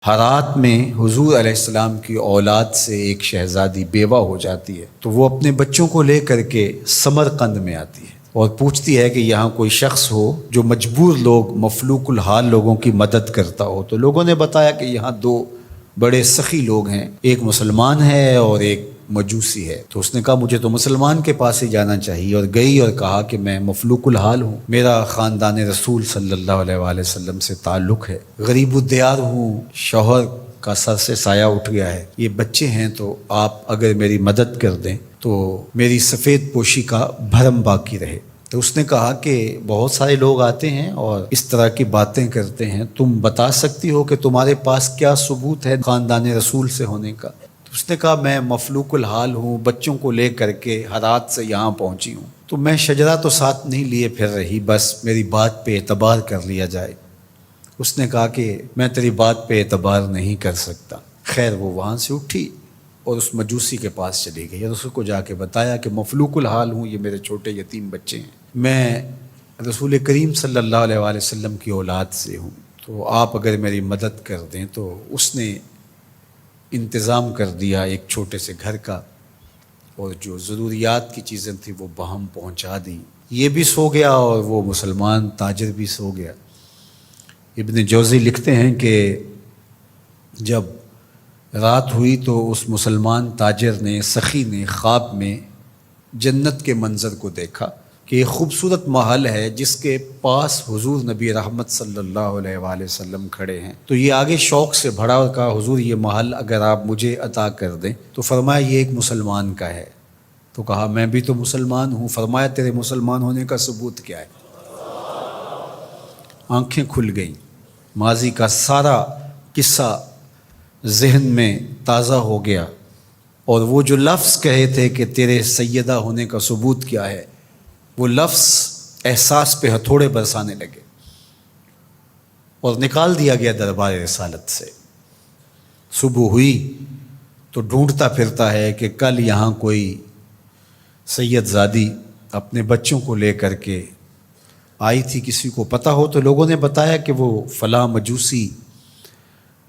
ہرات میں حضور علیہ السلام کی اولاد سے ایک شہزادی بیوہ ہو جاتی ہے، تو وہ اپنے بچوں کو لے کر کے سمرقند میں آتی ہے اور پوچھتی ہے کہ یہاں کوئی شخص ہو جو مجبور لوگ، مفلوک الحال لوگوں کی مدد کرتا ہو۔ تو لوگوں نے بتایا کہ یہاں دو بڑے سخی لوگ ہیں، ایک مسلمان ہے اور ایک مجوسی ہے۔ تو اس نے کہا مجھے تو مسلمان کے پاس ہی جانا چاہیے، اور گئی اور کہا کہ میں مفلوک الحال ہوں، میرا خاندان رسول صلی اللہ علیہ وآلہ وسلم سے تعلق ہے، غریب الدیار ہوں، شوہر کا سر سے سایہ اٹھ گیا ہے، یہ بچے ہیں، تو آپ اگر میری مدد کر دیں تو میری سفید پوشی کا بھرم باقی رہے۔ تو اس نے کہا کہ بہت سارے لوگ آتے ہیں اور اس طرح کی باتیں کرتے ہیں، تم بتا سکتی ہو کہ تمہارے پاس کیا ثبوت ہے خاندان رسول سے ہونے کا؟ تو اس نے کہا میں مفلوک الحال ہوں، بچوں کو لے کر کے ہرات سے یہاں پہنچی ہوں، تو میں شجرہ تو ساتھ نہیں لیے پھر رہی، بس میری بات پہ اعتبار کر لیا جائے۔ اس نے کہا کہ میں تیری بات پہ اعتبار نہیں کر سکتا۔ خیر وہ وہاں سے اٹھی اور اس مجوسی کے پاس چلی گئی اور اس کو جا کے بتایا کہ مفلوک الحال ہوں، یہ میرے چھوٹے یتیم بچے ہیں، میں رسول کریم صلی اللہ علیہ وآلہ وسلم کی اولاد سے ہوں، تو آپ اگر میری مدد کر دیں۔ تو اس نے انتظام کر دیا ایک چھوٹے سے گھر کا، اور جو ضروریات کی چیزیں تھیں وہ باہم پہنچا دیں۔ یہ بھی سو گیا اور وہ مسلمان تاجر بھی سو گیا۔ ابن جوزی لکھتے ہیں کہ جب رات ہوئی تو اس مسلمان تاجر نے، سخی نے، خواب میں جنت کے منظر کو دیکھا کہ ایک خوبصورت محل ہے جس کے پاس حضور نبی رحمت صلی اللہ علیہ وآلہ وسلم کھڑے ہیں۔ تو یہ آگے شوق سے بڑھا اور کہا حضور یہ محل اگر آپ مجھے عطا کر دیں۔ تو فرمایا یہ ایک مسلمان کا ہے۔ تو کہا میں بھی تو مسلمان ہوں۔ فرمایا تیرے مسلمان ہونے کا ثبوت کیا ہے؟ آنکھیں کھل گئیں، ماضی کا سارا قصہ ذہن میں تازہ ہو گیا، اور وہ جو لفظ کہے تھے کہ تیرے سیدہ ہونے کا ثبوت کیا ہے، وہ لفظ احساس پہ ہتھوڑے برسانے لگے اور نکال دیا گیا دربار رسالت سے۔ صبح ہوئی تو ڈھونڈتا پھرتا ہے کہ کل یہاں کوئی سید زادی اپنے بچوں کو لے کر کے آئی تھی، کسی کو پتہ ہو تو لوگوں نے بتایا کہ وہ فلاں مجوسی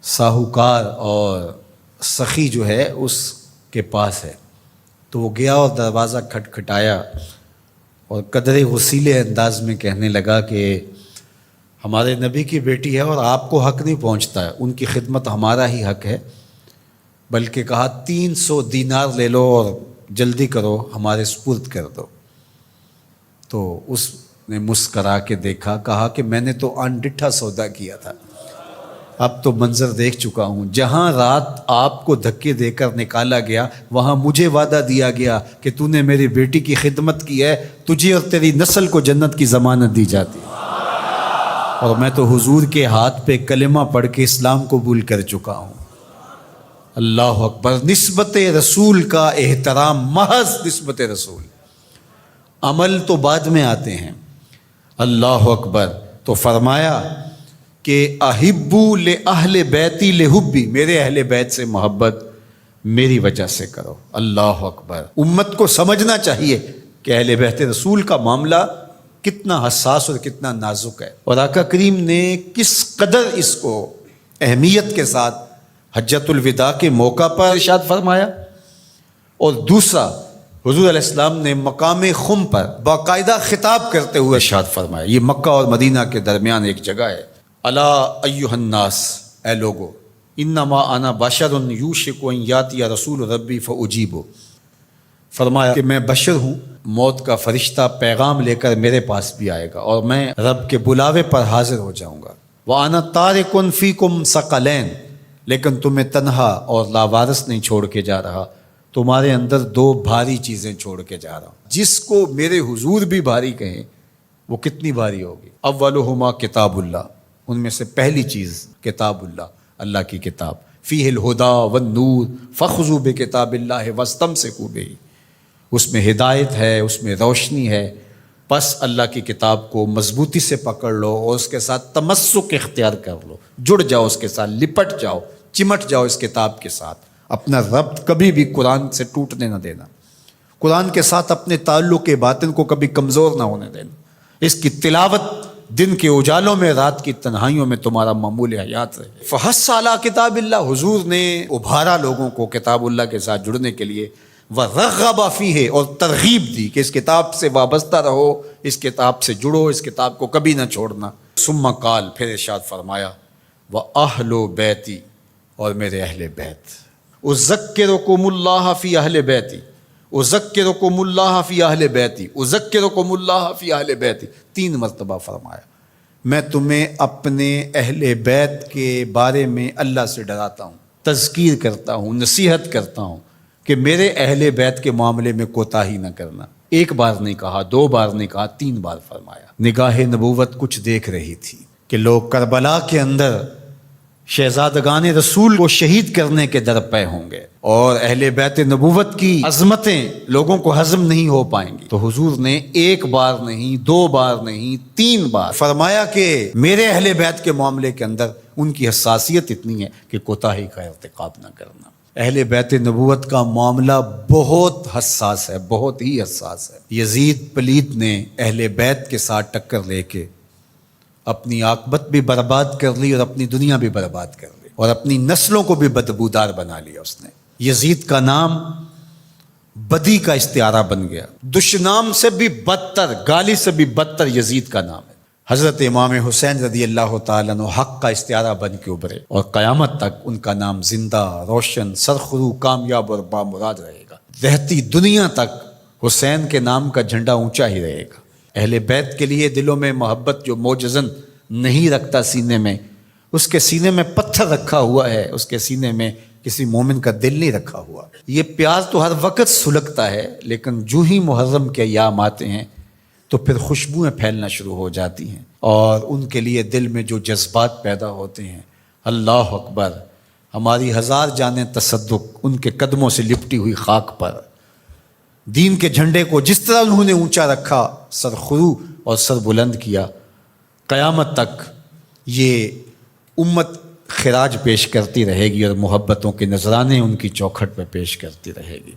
ساہوکار اور سخی جو ہے اس کے پاس ہے۔ تو وہ گیا اور دروازہ کھٹکھٹایا اور قدرے غسیلے انداز میں کہنے لگا کہ ہمارے نبی کی بیٹی ہے اور آپ کو حق نہیں پہنچتا ہے، ان کی خدمت ہمارا ہی حق ہے، بلکہ کہا 300 دینار لے لو اور جلدی کرو ہمارے سپرد کر دو۔ تو اس نے مسکرا کے دیکھا، کہا کہ میں نے تو انڈٹھا سودا کیا تھا، اب تو منظر دیکھ چکا ہوں، جہاں رات آپ کو دھکے دے کر نکالا گیا وہاں مجھے وعدہ دیا گیا کہ تو نے میری بیٹی کی خدمت کی ہے، تجھے اور تیری نسل کو جنت کی ضمانت دی جاتی ہے، اور میں تو حضور کے ہاتھ پہ کلمہ پڑھ کے اسلام قبول کر چکا ہوں۔ اللہ اکبر۔ نسبت رسول کا احترام، محض نسبت رسول، عمل تو بعد میں آتے ہیں۔ اللہ اکبر۔ تو فرمایا کہ احبو لأہل بیتی لحبی، میرے اہل بیت سے محبت میری وجہ سے کرو۔ اللہ اکبر۔ امت کو سمجھنا چاہیے کہ اہل بیت رسول کا معاملہ کتنا حساس اور کتنا نازک ہے، اور آقا کریم نے کس قدر اس کو اہمیت کے ساتھ حجۃ الوداع کے موقع پر ارشاد فرمایا، اور دوسرا حضور علیہ السلام نے مقام خم پر باقاعدہ خطاب کرتے ہوئے ارشاد فرمایا۔ یہ مکہ اور مدینہ کے درمیان ایک جگہ ہے۔ الا ایھا الناس، اے لوگو، انما انا بشر یوشک ان یاتی رسول ربی فاجیبہ، فرمایا کہ میں بشر ہوں، موت کا فرشتہ پیغام لے کر میرے پاس بھی آئے گا اور میں رب کے بلاوے پر حاضر ہو جاؤں گا۔ وانا تارک فیکم ثقلین، لیکن تمہیں تنہا اور لاوارث نہیں چھوڑ کے جا رہا، تمہارے اندر دو بھاری چیزیں چھوڑ کے جا رہا ہوں، جس کو میرے حضور بھی بھاری کہیں وہ کتنی بھاری ہوگی۔ اولہما کتاب اللہ، ان میں سے پہلی چیز کتاب اللہ، اللہ کی کتاب، فیہ الہدی والنور فخذوا بکتاب اللہ واستمسکوا بہ، اس میں ہدایت ہے، اس میں روشنی ہے، پس اللہ کی کتاب کو مضبوطی سے پکڑ لو اور اس کے ساتھ تمسک اختیار کر لو، جڑ جاؤ اس کے ساتھ، لپٹ جاؤ، چمٹ جاؤ اس کتاب کے ساتھ، اپنا ربط کبھی بھی قرآن سے ٹوٹنے نہ دینا، قرآن کے ساتھ اپنے تعلق باطن کو کبھی کمزور نہ ہونے دینا، اس کی تلاوت دن کے اجالوں میں رات کی تنہائیوں میں تمہارا معمول حیات رہے۔ فحث علی کتاب اللہ، حضور نے ابھارا لوگوں کو کتاب اللہ کے ساتھ جڑنے کے لیے، وَرَغَّبَ فِيهِ، اور ترغیب دی کہ اس کتاب سے وابستہ رہو، اس کتاب سے جڑو، اس کتاب کو کبھی نہ چھوڑنا۔ ثم قال، پھر ارشاد فرمایا، وَأَهْلُ بَيْتِي، اور میرے اہل بیت، اذکرکم اللہ فی اہل بیتی، اذکرکم اللہ فی اہل بیتی، اذکرکم اللہ فی اہل بیتی، 3 مرتبہ فرمایا، میں تمہیں اپنے اہل بیت کے بارے میں اللہ سے ڈراتا ہوں، تذکیر کرتا ہوں، نصیحت کرتا ہوں کہ میرے اہل بیت کے معاملے میں کوتاہی نہ کرنا۔ 1 بار نہیں کہا، 2 بار نہیں کہا، 3 بار فرمایا۔ نگاہ نبوت کچھ دیکھ رہی تھی کہ لوگ کربلا کے اندر شہزادگان رسول کو شہید کرنے کے در پے ہوں گے، اور اہل بیت نبوت کی عظمتیں لوگوں کو ہضم نہیں ہو پائیں گی۔ تو حضور نے 1 بار نہیں، 2 بار نہیں، 3 بار فرمایا کہ میرے اہل بیت کے معاملے کے اندر ان کی حساسیت اتنی ہے کہ کوتاہی کا ارتکاب نہ کرنا۔ اہل بیت نبوت کا معاملہ بہت حساس ہے، بہت ہی حساس ہے۔ یزید پلیت نے اہل بیت کے ساتھ ٹکر لے کے اپنی عاقبت بھی برباد کر لی اور اپنی دنیا بھی برباد کر لی، اور اپنی نسلوں کو بھی بدبودار بنا لیا اس نے۔ یزید کا نام بدی کا استعارہ بن گیا، دشنام سے بھی بدتر، گالی سے بھی بدتر یزید کا نام ہے۔ حضرت امام حسین رضی اللہ تعالیٰ عنہ حق کا استعارہ بن کے ابھرے، اور قیامت تک ان کا نام زندہ، روشن، سرخرو، کامیاب اور بامراد رہے گا۔ رہتی دنیا تک حسین کے نام کا جھنڈا اونچا ہی رہے گا۔ اہل بیت کے لیے دلوں میں محبت جو موجزن نہیں رکھتا سینے میں، اس کے سینے میں پتھر رکھا ہوا ہے، اس کے سینے میں کسی مومن کا دل نہیں رکھا ہوا۔ یہ پیاز تو ہر وقت سلگتا ہے، لیکن جو ہی محرم کے ایام آتے ہیں تو پھر خوشبوئیں پھیلنا شروع ہو جاتی ہیں، اور ان کے لیے دل میں جو جذبات پیدا ہوتے ہیں، اللہ اکبر، ہماری 1000 جانیں تصدق ان کے قدموں سے لپٹی ہوئی خاک پر، دین کے جھنڈے کو جس طرح انہوں نے اونچا رکھا، سرخرو اور سر بلند کیا، قیامت تک یہ امت خراج پیش کرتی رہے گی اور محبتوں کے نذرانے ان کی چوکھٹ پہ پیش کرتی رہے گی۔